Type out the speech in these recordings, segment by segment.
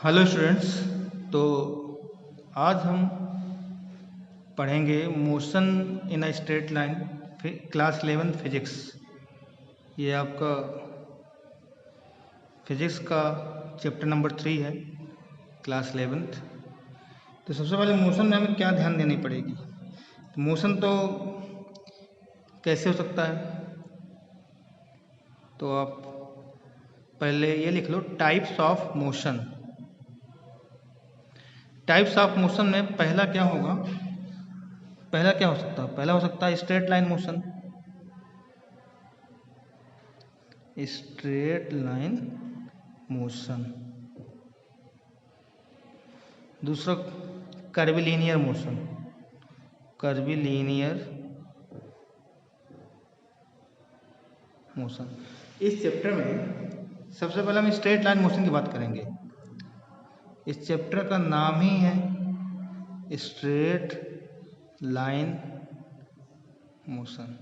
Hello students. तो आज हम पढ़ेंगे motion in a straight line, class 11 physics. ये आपका फिजिक्स का चैप्टर नंबर 3 है, क्लास 11th। तो सबसे पहले मोशन में हमें क्या ध्यान देनी पड़ेगी। तो मोशन तो कैसे हो सकता है, तो आप पहले ये लिख लो, types of motion. Types of motion में पहला क्या होगा, पहला क्या हो सकता है, पहला हो सकता है straight line motion, straight line motion. दूसरा कर्विलीनियर मोशन, कर्विलीनियर मोशन। इस चैप्टर में सबसे पहले हम स्ट्रेट लाइन मोशन की बात करेंगे। इस चैप्टर का नाम ही है स्ट्रेट लाइन मोशन।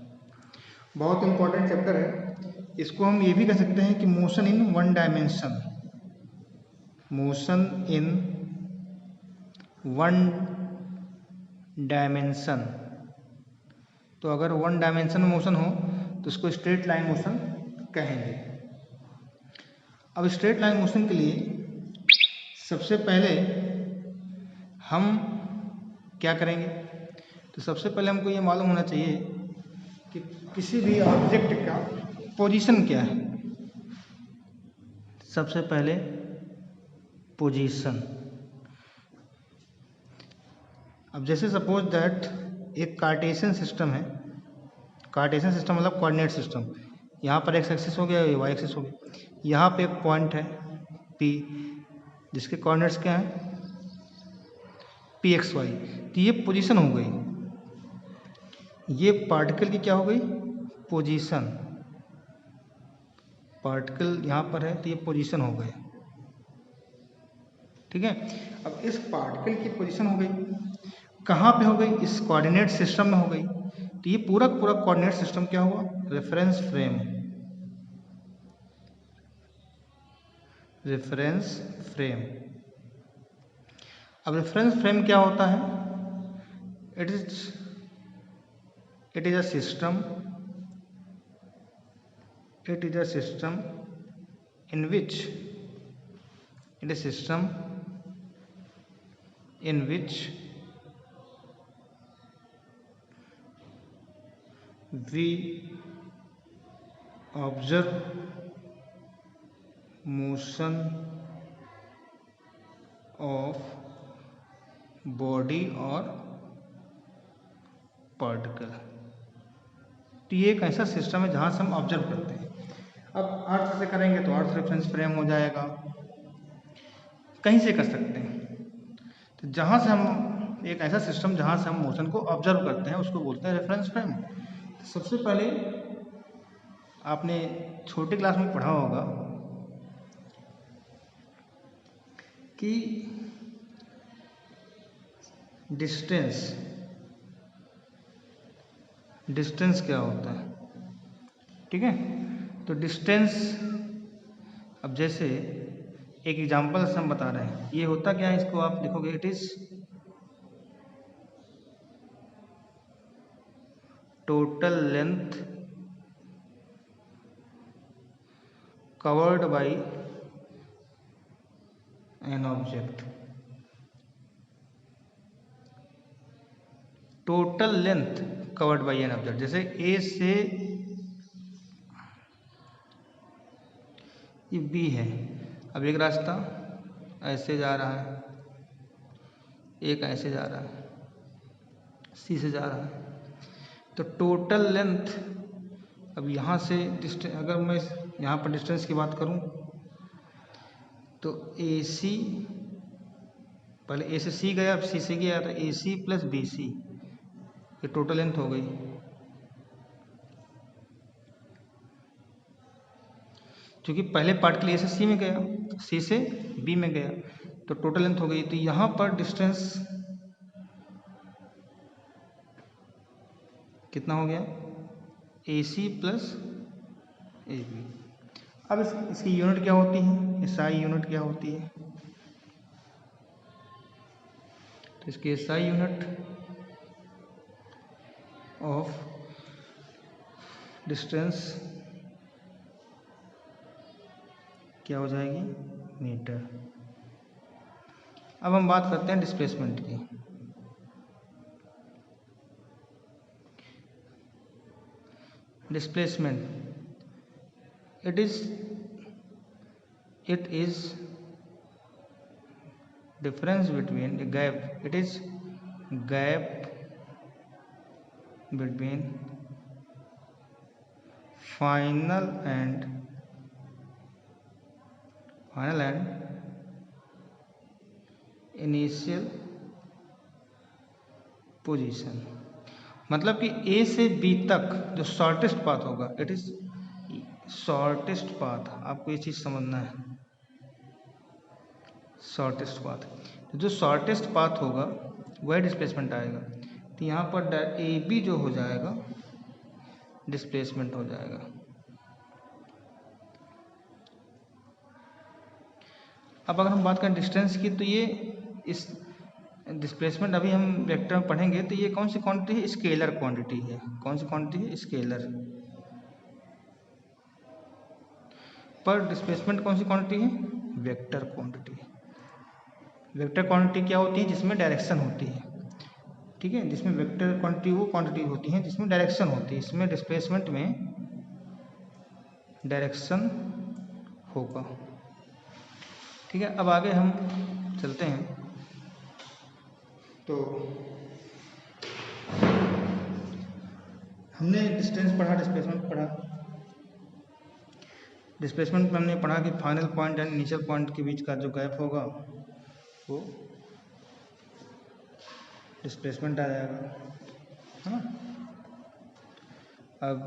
बहुत इंपॉर्टेंट चैप्टर है। इसको हम ये भी कह सकते हैं कि motion in one dimension, motion in one dimension. तो अगर वन डायमेंशन में मोशन हो तो इसको स्ट्रेट लाइन मोशन कहेंगे। अब स्ट्रेट लाइन मोशन के लिए सबसे पहले हम क्या करेंगे, तो सबसे पहले हमको ये मालूम होना चाहिए कि किसी भी ऑब्जेक्ट का पोजीशन क्या है। सबसे पहले पोजीशन। अब जैसे सपोज दैट एक कार्टेशियन सिस्टम है, कार्टेशियन सिस्टम मतलब कोऑर्डिनेट सिस्टम। यहाँ पर एक्स एक्सिस हो गया, ये वाई एक्सिस हो गया। यहाँ पे एक पॉइंट है P, जिसके कोऑर्डिनेट्स क्या हैं पी एक्स वाई। तो ये पोजीशन हो गई, ये पार्टिकल की क्या हो गई, पोजीशन। पार्टिकल यहाँ पर है तो ये पोजीशन हो गए, ठीक है। अब इस पार्टिकल की पोजीशन हो गई, कहाँ पे हो गई, इस कोऑर्डिनेट सिस्टम में हो गई। तो ये पूरा पूरा कोऑर्डिनेट सिस्टम क्या हुआ, रेफरेंस फ्रेम। Reference frame. अब रेफरेंस फ्रेम क्या होता है, it is a system, it is a system in which we observe motion of body or particle। तो ये एक ऐसा सिस्टम है जहाँ से हम ऑब्जर्व करते हैं। अब अर्थ से करेंगे तो अर्थ रेफरेंस फ्रेम हो जाएगा, कहीं से कर सकते हैं। तो जहाँ से हम एक ऐसा सिस्टम जहाँ से हम मोशन को ऑब्जर्व करते हैं उसको बोलते हैं रेफरेंस फ्रेम। तो सबसे पहले आपने छोटे क्लास में पढ़ा होगा कि डिस्टेंस क्या होता है, ठीक है। तो डिस्टेंस, अब जैसे एक एग्जांपल से हम बता रहे हैं, ये होता क्या है, इसको आप लिखोगे it is total length covered by an object. Total length covered by an object. जैसे ए से ये बी है, अब एक रास्ता ऐसे जा रहा है, एक ऐसे जा रहा है, सी से जा रहा है। तो टोटल लेंथ, अब यहाँ से डिस्टेंस, अगर मैं यहाँ पर डिस्टेंस की बात करूँ तो ए सी, पहले ए से सी गया, अब सी से गया, तो ए सी प्लस बी सी, ये टोटल लेंथ हो गई। क्योंकि पहले पार्टिकल ए से सी में गया, सी से बी में गया, तो टोटल लेंथ हो गई। तो यहाँ पर डिस्टेंस कितना हो गया, ए सी प्लस ए बी। अब इसकी यूनिट क्या होती है, एसआई यूनिट क्या होती है, तो इसकी SI यूनिट ऑफ डिस्टेंस क्या हो जाएगी? मीटर। अब हम बात करते हैं डिस्प्लेसमेंट की। Displacement it is difference between a gap, it is gap between final and initial position. मतलब कि A से B तक जो शॉर्टेस्ट पाथ होगा, इट इज शॉर्टेस्ट पाथ। आपको ये चीज समझना है, शॉर्टेस्ट पाथ। जो शॉर्टेस्ट पाथ होगा वह डिस्प्लेसमेंट आएगा। तो यहाँ पर AB जो हो जाएगा डिस्प्लेसमेंट हो जाएगा। अब अगर हम बात करें डिस्टेंस की, तो ये इस डिस्प्लेसमेंट अभी हम वेक्टर में पढ़ेंगे। तो ये कौन सी क्वांटिटी है? स्केलर क्वांटिटी है। कौन सी क्वांटिटी है? स्केलर। पर डिस्प्लेसमेंट कौन सी क्वांटिटी है? Vector quantity. वेक्टर क्वांटिटी क्या होती है? जिसमें डायरेक्शन होती है। ठीक है, जिसमें वेक्टर क्वांटिटी वो क्वांटिटी होती है जिसमें डायरेक्शन होती है। इसमें डिस्प्लेसमेंट में डायरेक्शन होगा। ठीक है, अब आगे हम चलते हैं। तो हमने डिस्टेंस पढ़ा, डिस्प्लेसमेंट पढ़ा। डिस्प्लेसमेंट में हमने पढ़ा कि final point and initial point के बीच का जो गैप होगा वो डिस्प्लेसमेंट आ जाएगा, है ना। अब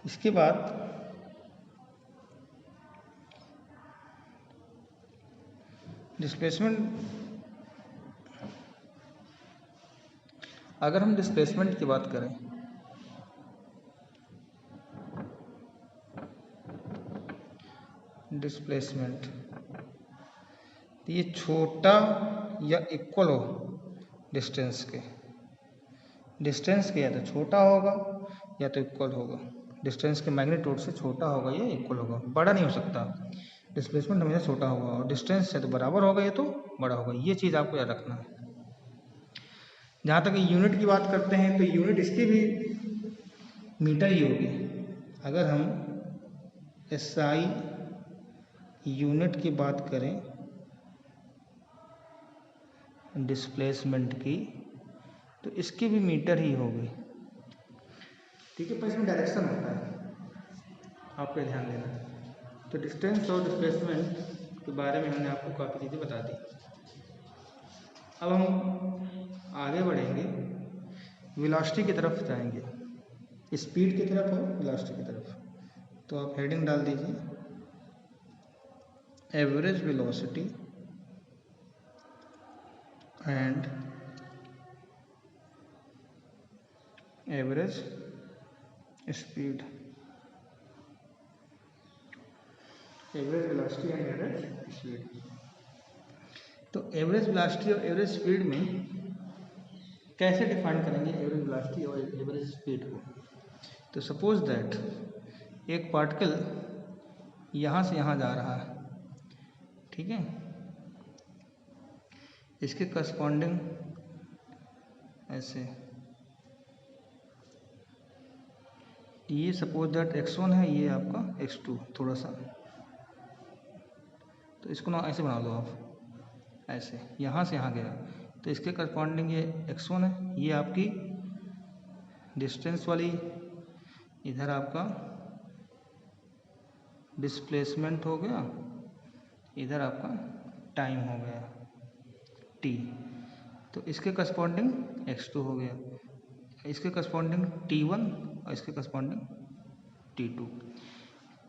इसके बाद डिस्प्लेसमेंट, अगर हम डिस्प्लेसमेंट की बात करें, डिस्प्लेसमेंट ये छोटा या इक्वल हो डिस्टेंस के। डिस्टेंस के या तो छोटा होगा या तो इक्वल होगा। डिस्टेंस के मैग्नीट्यूड से छोटा होगा या इक्वल होगा, बड़ा नहीं हो सकता। डिस्प्लेसमेंट हमेशा छोटा होगा और डिस्टेंस से तो बराबर होगा या तो बड़ा होगा। ये चीज़ आपको याद रखना है। जहाँ तक यूनिट की बात करते हैं तो यूनिट इसकी भी मीटर ही होगी। अगर हम SI यूनिट की बात करें डिस्प्लेसमेंट की, तो इसकी भी मीटर ही होगी। ठीक है, पर इसमें डायरेक्शन होता है, आपको ध्यान देना है। तो डिस्टेंस और डिस्प्लेसमेंट के बारे में हमने आपको काफ़ी चीज़ें बता दी। अब हम आगे बढ़ेंगे, वेलोसिटी की तरफ जाएंगे, स्पीड की तरफ और वेलोसिटी की तरफ। तो आप हेडिंग डाल दीजिए average velocity and average speed. Average velocity and average speed. तो एवरेज वेलोसिटी और एवरेज स्पीड में कैसे डिफाइन करेंगे एवरेज वेलोसिटी और एवरेज स्पीड को? तो सपोज दैट एक पार्टिकल यहाँ से यहाँ जा रहा है, ठीक है, इसके करस्पॉन्डिंग ऐसे, ये सपोज दैट x1 है, ये आपका x2 थोड़ा सा, तो इसको ना ऐसे बना दो आप, ऐसे यहाँ से यहाँ गया, तो इसके करस्पॉन्डिंग ये x1 है, ये आपकी डिस्टेंस वाली, इधर आपका डिस्प्लेसमेंट हो गया, इधर आपका टाइम हो गया t। तो इसके करस्पॉन्डिंग x2 हो गया, इसके करस्पॉन्डिंग t1 और इसके करस्पॉन्डिंग t2।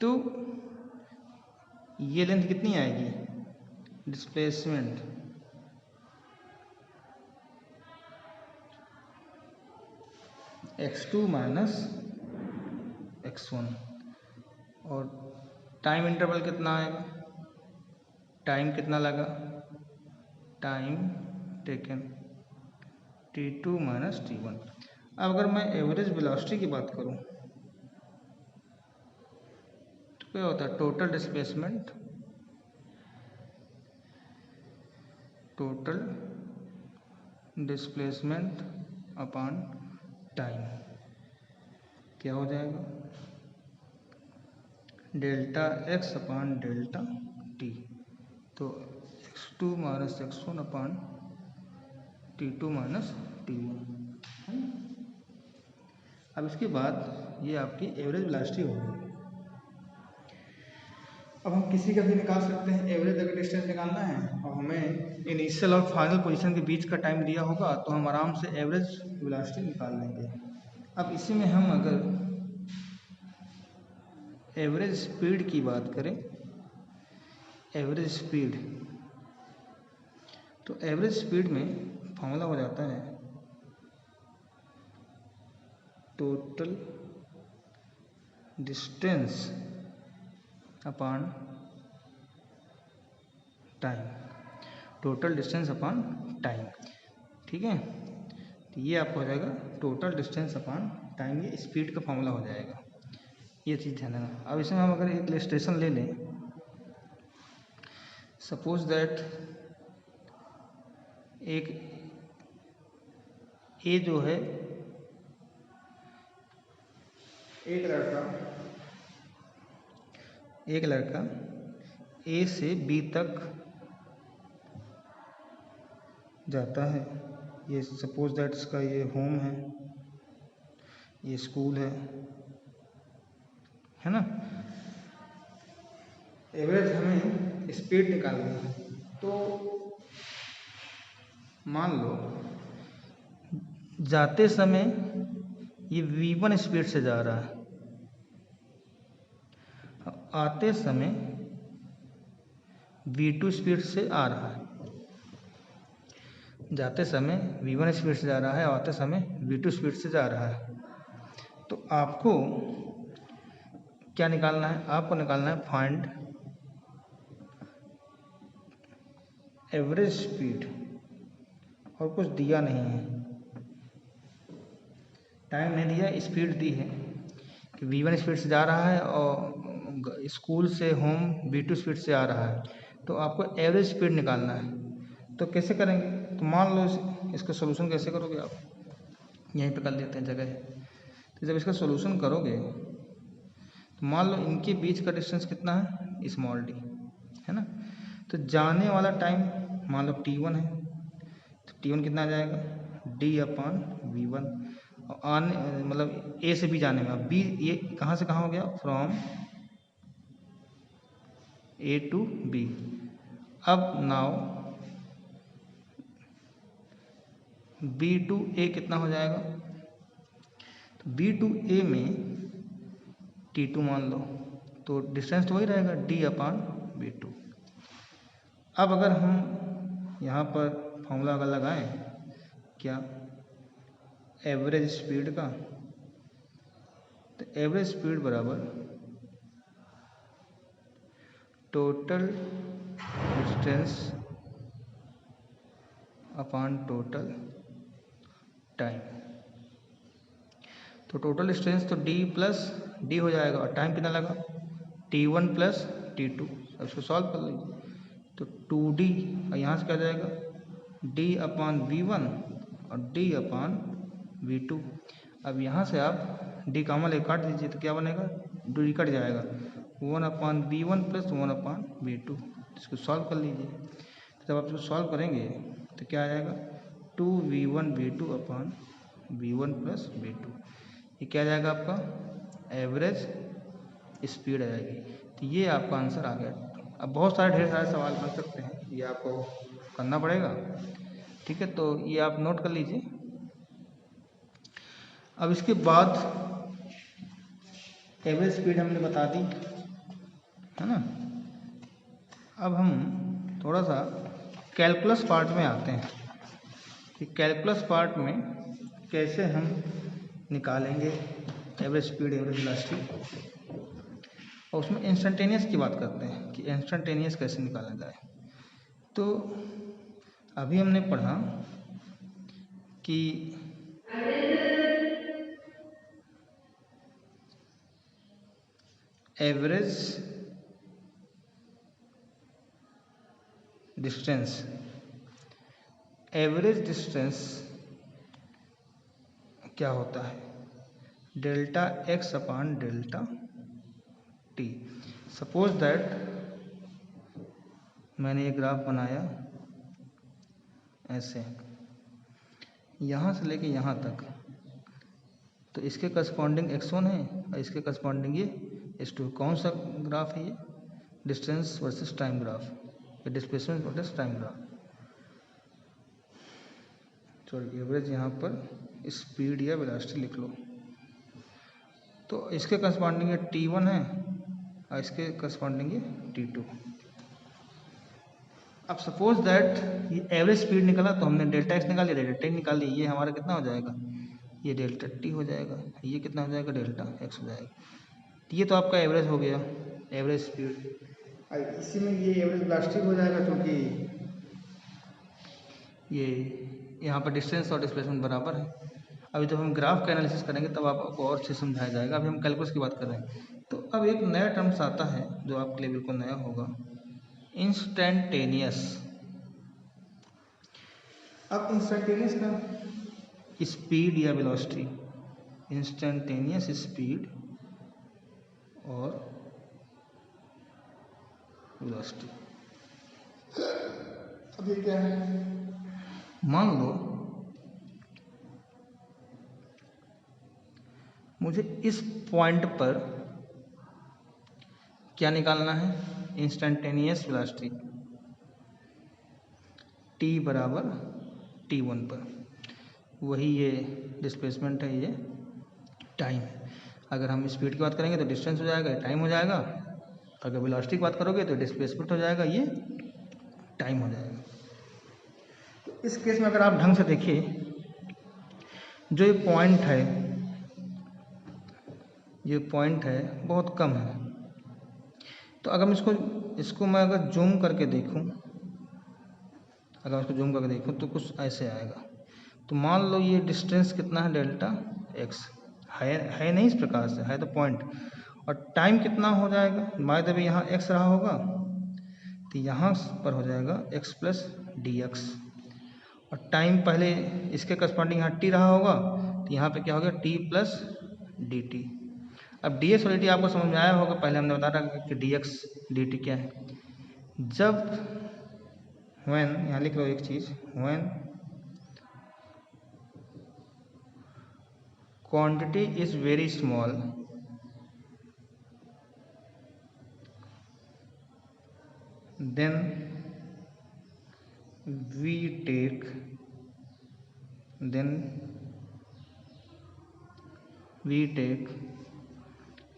तो ये लेंथ कितनी आएगी? डिस्प्लेसमेंट x2 माइनस x1, और टाइम इंटरवल कितना आएगा? टाइम कितना लगा? Time taken t2 minus t1। अब अगर मैं एवरेज वेलोसिटी की बात करूं तो क्या होता है, टोटल डिस्प्लेसमेंट अपॉन टाइम क्या हो जाएगा, delta x upon delta t। तो x2 minus x1 upon t2 minus t1। अब इसके बाद ये आपकी एवरेज वेलोसिटी होगी। अब हम किसी का भी निकाल सकते हैं एवरेज, अगर डिस्टेंस निकालना है और हमें इनिशियल और फाइनल पोजीशन के बीच का टाइम दिया होगा तो हम आराम से एवरेज वेलोसिटी निकाल लेंगे। अब इसी में हम अगर एवरेज स्पीड की बात करें, एवरेज स्पीड, तो एवरेज स्पीड में फॉर्मूला हो जाता है total distance upon time, total distance upon time. ठीक है, तो ये आपको हो जाएगा टोटल डिस्टेंस अपॉन टाइम, ये स्पीड का फॉर्मूला हो जाएगा, ये चीज़ ध्यान देना। अब इसमें हम अगर एक इलस्ट्रेशन ले लें, सपोज दैट एक ए जो है, एक लड़का ए से बी तक जाता है। ये सपोज दैट इसका ये होम है, ये स्कूल है ना। एवरेज हमें स्पीड निकालनी है, तो मान लो जाते समय ये v1 स्पीड से जा रहा है, आते समय v2 स्पीड से आ रहा है। जाते समय v1 स्पीड से जा रहा है, आते समय v2 स्पीड से जा रहा है। तो आपको क्या निकालना है, आपको निकालना है फाइंड एवरेज स्पीड, और कुछ दिया नहीं है, टाइम नहीं दिया, स्पीड दी है कि v1 स्पीड से जा रहा है और स्कूल से होम v2 स्पीड से आ रहा है। तो आपको एवरेज स्पीड निकालना है। तो कैसे करेंगे, तो मान लो इसका सोल्यूशन कैसे करोगे आप, यहीं पे कर लेते हैं जगह है। तो जब इसका सोल्यूशन करोगे तो मान लो इनके बीच का डिस्टेंस कितना है, स्मॉल डी है ना। तो जाने वाला टाइम मान लो t1 है, तो t1 कितना आ जाएगा, d अपॉन v1। और आने मतलब a से b जाने में, अब b ये कहाँ से कहाँ हो गया, फ्रॉम a टू b। अब नाउ b टू a कितना हो जाएगा, तो b टू a में t2 मान लो, तो डिस्टेंस तो वही रहेगा d अपॉन b2। अब अगर हम यहाँ पर फॉर्मूला अगर लगाएं क्या, एवरेज स्पीड का, तो एवरेज स्पीड बराबर total distance upon total time. तो टोटल डिस्टेंस तो d प्लस d हो जाएगा, और टाइम कितना लगा, t1 प्लस t2। अब इसको सॉल्व कर लीजिए, तो 2d, और यहाँ से क्या जाएगा, d अपॉन v1 और d अपॉन v2। अब यहाँ से आप d कॉमन लेकर काट दीजिए, तो क्या बनेगा, d कट जाएगा, 1 upon v1 plus 1 upon v2। इसको सॉल्व कर लीजिए, तो जब आप इसको सॉल्व करेंगे तो क्या आ जाएगा, 2v1 v2 upon v1 plus v2। ये क्या आ जाएगा आपका एवरेज स्पीड आ जाएगी। तो ये आपका आंसर आ गया। अब बहुत सारे ढेर सारे सवाल बन सकते हैं, ये आपको करना पड़ेगा। ठीक है, तो ये आप नोट कर लीजिए। अब इसके बाद एवरेज स्पीड हमने बता दी है ना। अब हम थोड़ा सा कैलकुलस पार्ट में आते हैं कि कैलकुलस पार्ट में कैसे हम निकालेंगे एवरेज स्पीड, एवरेज वेलोसिटी, और उसमें इंस्टेंटेनियस की बात करते हैं कि इंस्टेंटेनियस कैसे निकाला जाए। तो अभी हमने पढ़ा कि एवरेज डिस्टेंस क्या होता है, delta x upon delta T. Suppose that मैंने ये ग्राफ बनाया ऐसे, यहाँ से लेके यहाँ तक, तो इसके करस्पॉन्डिंग x1 है और इसके करस्पॉन्डिंग ये x2। कौन सा ग्राफ है ये, डिस्टेंस वर्सेस टाइम ग्राफ, या displacement versus time graph. Sorry, average यहाँ पर स्पीड या वेलोसिटी लिख लो। तो इसके करस्पॉन्डिंग ये t1 है और इसके करस्पॉन्डिंग ये t2। अब सपोज दैट ये एवरेज स्पीड निकला तो हमने डेल्टा एक्स निकाल लिया, डेल्टा टी निकाल लिया, ये हमारा कितना हो जाएगा, ये डेल्टा टी हो जाएगा, ये कितना हो जाएगा, डेल्टा एक्स हो जाएगा। तो ये तो आपका एवरेज हो गया, एवरेज स्पीड। इसी में ये एवरेज वेलोसिटी हो जाएगा, क्योंकि ये यहाँ पर डिस्टेंस और डिस्प्लेसमेंट बराबर है। अभी जब हम ग्राफ का एनालिसिस करेंगे तब आपको और अच्छे समझाया जाएगा। अभी हम कैलकुलस की बात कर रहे हैं। तो अब एक नया टर्म्स आता है जो आपके लिए बिल्कुल नया होगा, इंस्टेंटेनियस। अब इंस्टेंटेनियस का स्पीड या वेलोसिटी, इंस्टेंटेनियस स्पीड और वेलोसिटी। अब ये क्या है, मान लो मुझे इस पॉइंट पर क्या निकालना है, इंस्टेंटेनियस वेलोसिटी t बराबर t1 पर, वही ये डिस्प्लेसमेंट है, ये टाइम है। अगर हम स्पीड की बात करेंगे तो डिस्टेंस हो जाएगा, टाइम हो जाएगा। अगर वेलोसिटी की बात करोगे तो डिस्प्लेसमेंट हो जाएगा, ये टाइम हो जाएगा। तो इस केस में अगर आप ढंग से देखिए, जो ये पॉइंट है बहुत कम है। तो अगर मैं इसको मैं अगर जूम करके देखूं, तो कुछ ऐसे आएगा। तो मान लो ये डिस्टेंस कितना है, डेल्टा एक्स है नहीं, इस प्रकार से है तो पॉइंट, और टाइम कितना हो जाएगा, मान लो यहाँ एक्स रहा होगा तो यहाँ पर हो जाएगा एक्स प्लस डी एक्स, और टाइम पहले इसके करस्पॉन्डिंग यहाँ टी रहा होगा तो यहाँ पे क्या हो गया, टी प्लस डी टी। अब डी एक्स और डी टी आपको समझ में आया होगा, पहले हमने बता रहा कि डी एक्स डी टी क्या है। जब when, यहाँ लिख लो एक चीज, when quantity is very small, then we take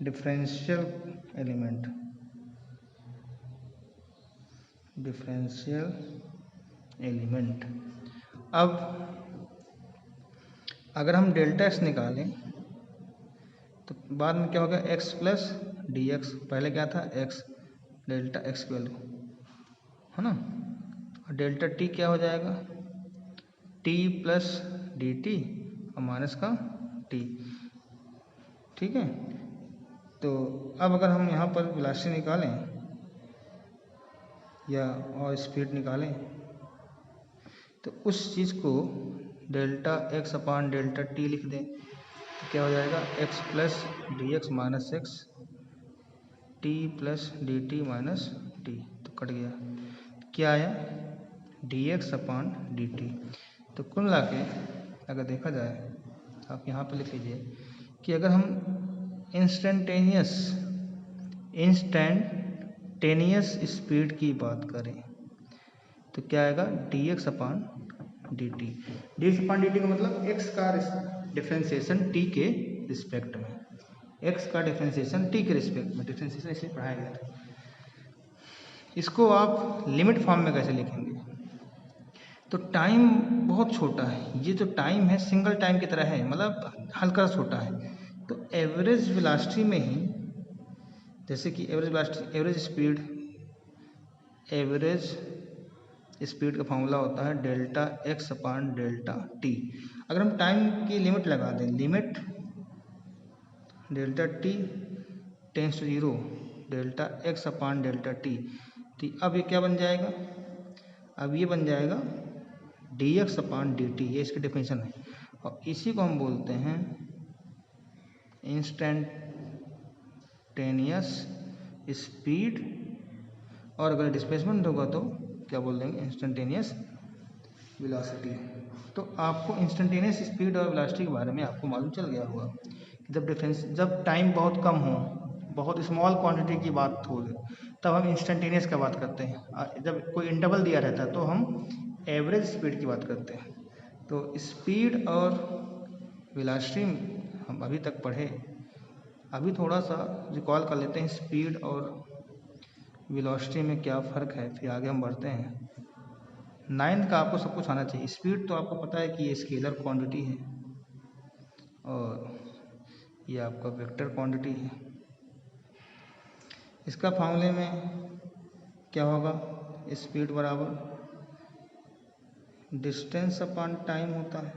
differential element, अब अगर हम डेल्टा एक्स निकालें तो बाद में क्या होगा, एक्स प्लस डी एक्स, पहले क्या था एक्स, डेल्टा एक्स की वैल्यू है ना, और डेल्टा टी क्या हो जाएगा, टी प्लस डी टी और माइनस का टी। ठीक है, तो अब अगर हम यहाँ पर वेलोसिटी निकालें या और स्पीड निकालें तो उस चीज़ को delta x upon delta T लिख दें तो क्या हो जाएगा, x plus D x minus x, T plus D T minus T, तो कट गया, क्या आया, D x upon D T. तो कुल मिला के अगर देखा जाए, आप यहाँ पे लिख लीजिए कि अगर हम इंस्टेंटेनियस स्पीड की बात करें तो क्या आएगा, D x upon D T. D x upon D T का मतलब एक्स का डिफ्रेंसिएशन टी के रिस्पेक्ट में, एक्स का डिफ्रेंसिएशन टी के रिस्पेक्ट में, डिफ्रेंसिएशन इसलिए पढ़ाया गया था। इसको आप लिमिट फॉर्म में कैसे लिखेंगे, तो टाइम बहुत छोटा है, ये जो टाइम है सिंगल टाइम की तरह है, मतलब हल्का छोटा है। तो एवरेज वेलोसिटी में ही, जैसे कि एवरेज वेलोसिटी, एवरेज स्पीड का फॉर्मूला होता है delta x upon delta t. अगर हम टाइम की लिमिट लगा दें, limit delta t tends to 0 delta x upon delta t, तो अब ये क्या बन जाएगा, अब ये बन जाएगा d x upon d T, ये इसकी डेफिनेशन है। और इसी को हम बोलते हैं इंस्टेंटेनियस स्पीड, और अगर डिस्प्लेसमेंट होगा तो क्या बोल देंगे, इंस्टेंटेनियस वेलोसिटी। तो आपको इंस्टेंटेनियस स्पीड और वेलोसिटी के बारे में आपको मालूम चल गया होगा कि जब टाइम बहुत कम हो, बहुत स्मॉल क्वांटिटी की बात हो, तब हम इंस्टेंटेनियस का बात करते हैं। जब कोई इंटरवल दिया रहता है तो हम एवरेज स्पीड की बात करते हैं। तो स्पीड और वेलोसिटी हम अभी तक पढ़े, अभी थोड़ा सा रिकॉल कर लेते हैं स्पीड और वेलोसिटी में क्या फ़र्क है, फिर आगे हम बढ़ते हैं। 9th का आपको सब कुछ आना चाहिए। स्पीड तो आपको पता है कि ये स्केलर क्वांटिटी है और ये आपका वेक्टर क्वांटिटी है। इसका फॉर्मूले में क्या होगा, स्पीड बराबर डिस्टेंस अपॉन टाइम होता है,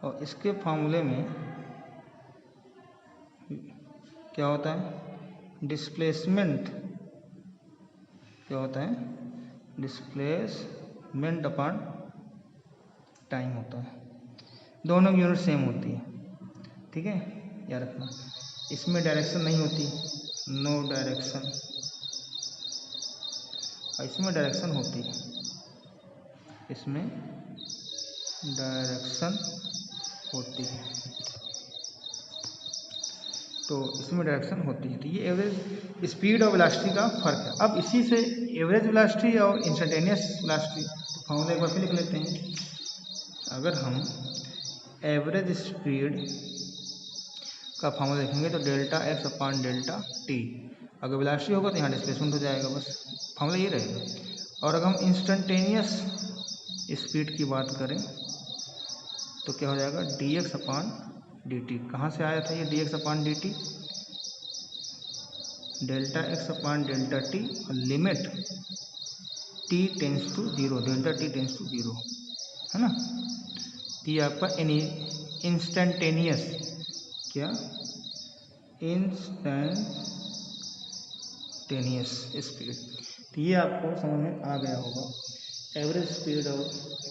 और इसके फॉर्मूले में क्या होता है, डिस्प्लेसमेंट, क्या होता है, डिस्प्लेसमेंट अपॉन टाइम होता है। दोनों की यूनिट सेम होती है, ठीक है, याद रखना। इसमें डायरेक्शन नहीं होती, नो डायरेक्शन, और इसमें डायरेक्शन होती है, इसमें डायरेक्शन होती है, तो इसमें डायरेक्शन होती है। तो ये एवरेज स्पीड और वेलोसिटी का फ़र्क है। अब इसी से एवरेज वेलोसिटी और इंस्टेंटेनियस वेलोसिटी फॉर्मूला एक बार फिर लिख लेते हैं। अगर हम एवरेज स्पीड का फॉर्मूला लिखेंगे तो delta x upon delta t, अगर वेलोसिटी होगा तो यहाँ डिस्प्लेसमेंट हो जाएगा, बस फॉर्मूला ये रहेगा। और अगर हम इंस्टेंटेनियस स्पीड की बात करें तो क्या हो जाएगा, d x upon d t. कहाँ से आया था ये d x upon d t, delta x upon delta t, limit t tends to 0, delta t tends to 0, है ना। ये आपका इंस्टेंटेनियस, क्या, इंस्टेंटेनियस स्पीड। तो ये आपको समझ में आ गया होगा एवरेज स्पीड और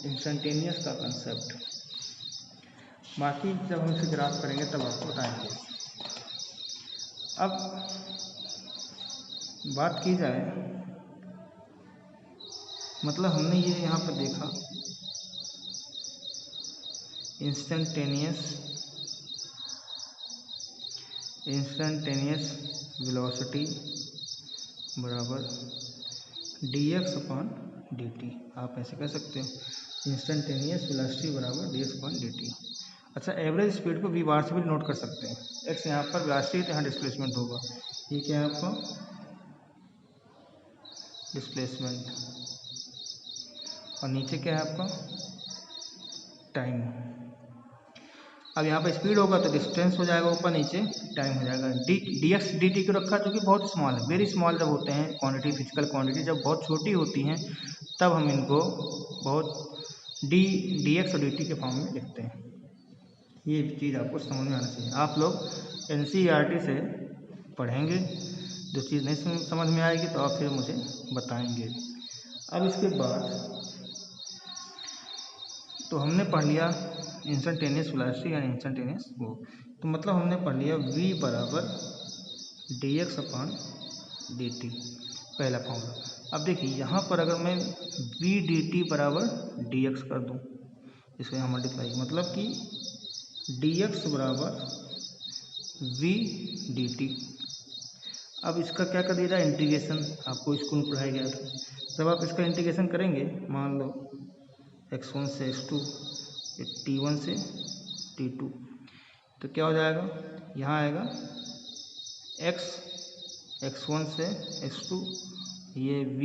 इंस्टेंटेनियस का कंसेप्ट। बाकी जब हम इसे ग्राफ करेंगे तब आपको बताएंगे। अब बात की जाए, मतलब हमने ये यहाँ पर देखा इंस्टेंटेनियस वेलोसिटी बराबर D x upon D T. आप ऐसे कह सकते हो इंस्टेंटेनियस वेलोसिटी बराबर D x upon D T. अच्छा, एवरेज स्पीड को वी बार से भी नोट कर सकते हैं। एक्स यहाँ पर वेलोसिटी तो यहाँ डिस्प्लेसमेंट होगा, ये क्या है आपका डिस्प्लेसमेंट, और नीचे क्या है आपका टाइम। अब यहाँ पर स्पीड होगा तो डिस्टेंस हो जाएगा ऊपर नीचे, टाइम हो जाएगा। डी एक्स डी टी को रखा क्योंकि बहुत स्मॉल है, वेरी स्मॉल जब होते हैं क्वांटिटी, फिजिकल क्वांटिटी जब बहुत छोटी होती हैं तब हम इनको बहुत डी एक्स और डी टी के फॉर्म में लिखते हैं। ये चीज़ आपको समझ में आना चाहिए। आप लोग NCERT से पढ़ेंगे, जो चीज़ नहीं समझ में आएगी तो आप फिर मुझे बताएंगे। अब इसके बाद तो हमने पढ़ लिया इंस्टेंटेनियस वेलोसिटी या इंस्टेंटेनियस वो, तो मतलब हमने पढ़ लिया v बराबर D x upon d T, पहला फॉर्मूला। अब देखिए यहाँ पर अगर मैं v डी टी बराबर डी एक्स कर दूँ, इसको यहाँ मल्टीप्लाई, मतलब कि डी एक्स बराबर v डी टी। अब इसका क्या कर दिया जाए, इंटीग्रेशन, आपको स्कूल में पढ़ाया गया था। जब आप इसका इंटीग्रेशन करेंगे, मान लो x1 से x2, t1 से t2, तो क्या हो जाएगा, यहाँ आएगा x1 से x2, ये v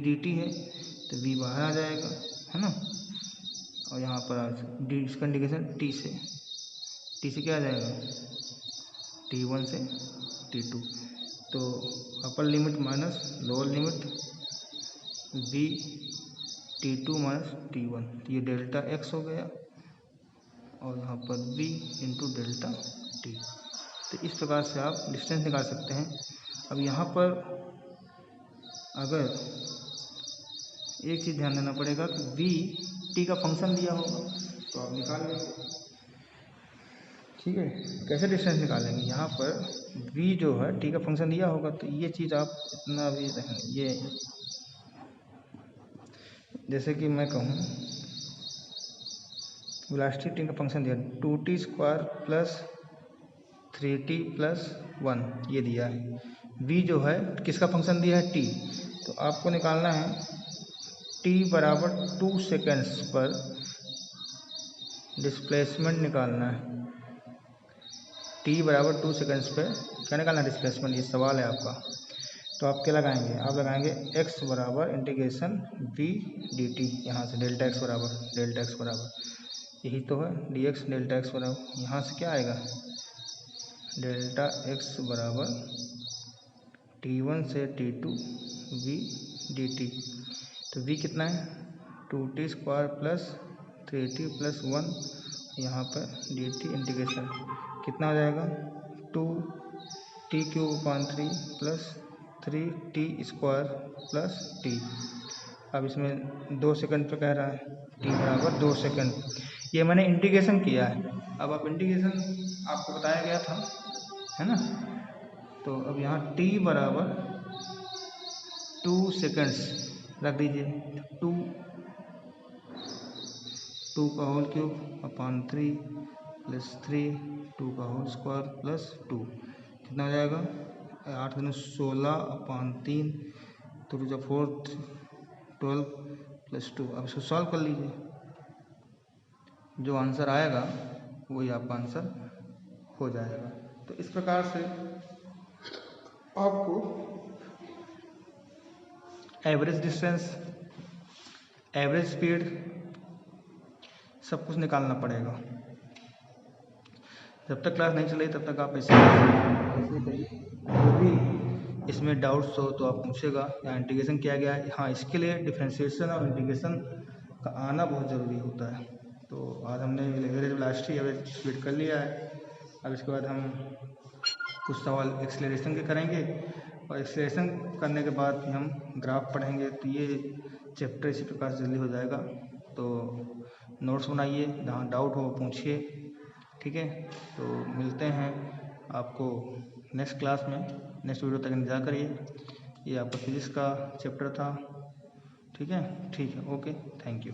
dt है तो v बाहर आ जाएगा, है ना। और यहाँ पर इसका इंटीग्रेशन t से क्या आ जाएगा, t1 से t2। तो तो upper limit minus lower limit v t2 minus t1, तो ये डेल्टा x हो गया और यहाँ पर v इंटू डेल्टा t। तो इस प्रकार से आप डिस्टेंस निकाल सकते हैं। अब यहाँ पर अगर एक चीज़ ध्यान देना पड़ेगा कि v t का फंक्शन दिया होगा तो आप निकाल लेंगे, ठीक है। कैसे डिस्टेंस निकालेंगे, यहाँ पर v जो है t का फंक्शन दिया होगा, तो ये चीज़ आप इतना भी ये जैसे कि मैं कहूँ वेलोसिटी t का फंक्शन दिया 2t square plus 3t plus 1 ये दिया है। v जो है किसका फंक्शन दिया है, t, तो आपको निकालना है t बराबर 2 सेकेंड्स पर डिस्प्लेसमेंट निकालना है। t बराबर 2 सेकेंड्स पे क्या निकालना है, डिस्प्लेसमेंट, ये सवाल है आपका। तो आप क्या लगाएंगे, आप लगाएंगे x बराबर इंटीग्रेशन v dt, यहाँ से डेल्टा x बराबर यही तो है dx डेल्टा x बराबर, यहाँ से क्या आएगा डेल्टा x बराबर t1 से t2 v dt। तो v कितना है 2t square plus 3t plus 1, यहाँ पर dt इंटीग्रेशन कितना हो जाएगा 2t क्यूब अपान 3 plus 3t square plus t। अब इसमें 2 सेकंड पे कह रहा है, t बराबर 2 सेकंड, ये मैंने इंटीग्रेशन किया है। अब आप इंटीग्रेशन आपको बताया गया था, है ना। तो अब यहाँ t बराबर 2 सेकंड्स रख दीजिए, 2 का होल क्यूब अपान 3 प्लस 3 2 का होल स्क्वायर प्लस 2 कितना हो जाएगा 8 दूनी 16 अपान 3 2 टू 4 12 प्लस 2। अब इसको सॉल्व कर लीजिए, जो आंसर आएगा वही आपका आंसर हो जाएगा। तो इस प्रकार से आपको एवरेज डिस्टेंस, एवरेज स्पीड सब कुछ निकालना पड़ेगा। जब तक क्लास नहीं चलेगी तब तक आप ऐसे करिए। जो भी इसमें डाउट्स हो तो आप पूछेगा। यहाँ इंटीग्रेशन किया गया है, हाँ इसके लिए डिफरेंशिएशन और इंटीग्रेशन का आना बहुत ज़रूरी होता है। तो आज हमने एवरेज वेलोसिटी, एवरेज स्पीड कर लिया है। अब इसके बाद हम कुछ सवाल एक्सेलरेशन के करेंगे और एक्सेलरेशन करने के बाद फिर हम ग्राफ पढ़ेंगे। तो ये चैप्टर इसी प्रकार से जल्दी हो जाएगा। तो नोट्स बनाइए, जहाँ डाउट हो पूछिए, ठीक है। तो मिलते हैं आपको नेक्स्ट क्लास में, नेक्स्ट वीडियो तक इंतजार करिए। ये आपका फिजिक्स का चैप्टर था, ठीक है, ओके, थैंक यू।